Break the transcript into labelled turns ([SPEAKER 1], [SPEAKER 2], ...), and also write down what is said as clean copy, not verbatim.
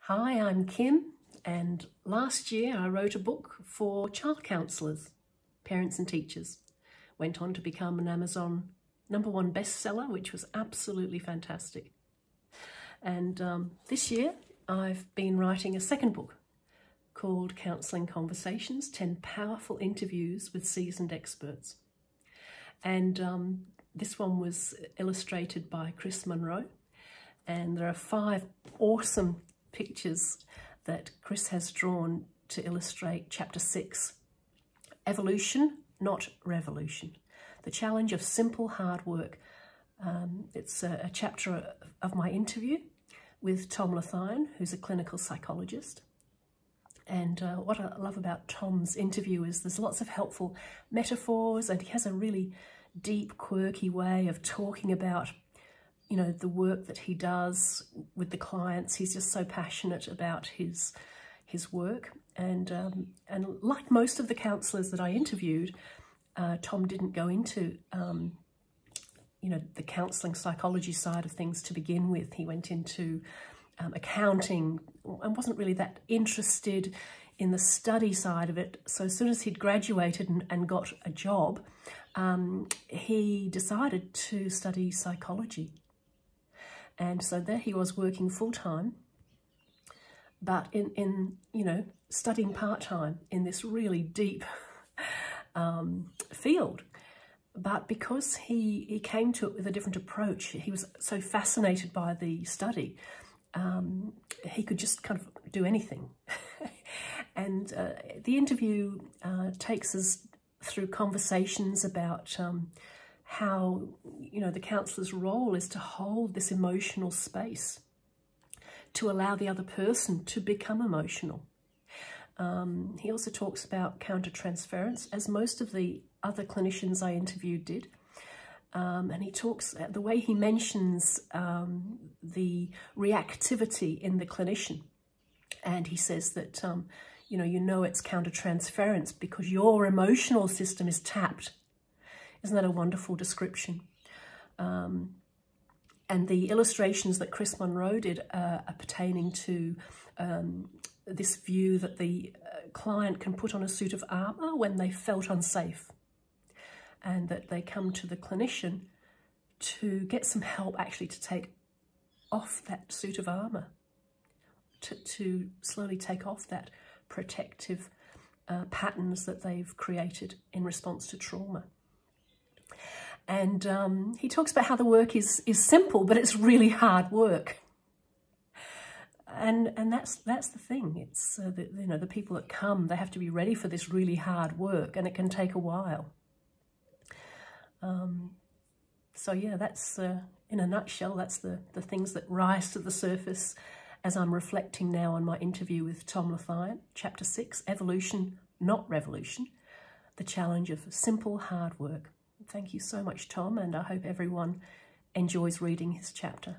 [SPEAKER 1] Hi, I'm Kim, and last year I wrote a book for child counsellors, parents and teachers. Went on to become an Amazon #1 bestseller, which was absolutely fantastic. And this year I've been writing a second book called Counselling Conversations, 10 powerful interviews with seasoned experts. And this one was illustrated by Chris Monroe, and there are 5 awesome pictures that Chris has drawn to illustrate chapter 6, Evolution, Not Revolution, the challenge of simple hard work. It's a chapter of my interview with Tom Lothian, who's a clinical psychologist. And what I love about Tom's interview is there's lots of helpful metaphors, and he has a really deep, quirky way of talking about, you know, the work that he does with the clients. He's just so passionate about his work. And like most of the counsellors that I interviewed, Tom didn't go into, you know, the counselling psychology side of things to begin with. He went into accounting and wasn't really that interested in the study side of it. So as soon as he'd graduated and got a job, he decided to study psychology. And so there he was working full-time, but in you know, studying part-time in this really deep field. But because he came to it with a different approach, he was so fascinated by the study, he could just kind of do anything. And the interview takes us through conversations about how, you know, the counsellor's role is to hold this emotional space, to allow the other person to become emotional. He also talks about countertransference, as most of the other clinicians I interviewed did. And he talks, the way he mentions the reactivity in the clinician. And he says that, you know it's countertransference because your emotional system is tapped. Isn't that a wonderful description? And the illustrations that Chris Monroe did are pertaining to this view that the client can put on a suit of armour when they felt unsafe, and that they come to the clinician to get some help actually to take off that suit of armour, to slowly take off that protective patterns that they've created in response to trauma. And he talks about how the work is simple, but it's really hard work. And that's the thing. It's you know, the people that come, they have to be ready for this really hard work, and it can take a while. So yeah, that's in a nutshell, that's the things that rise to the surface as I'm reflecting now on my interview with Tom Lothian, chapter 6, Evolution, Not Revolution, the challenge of simple hard work. Thank you so much, Tom, and I hope everyone enjoys reading his chapter.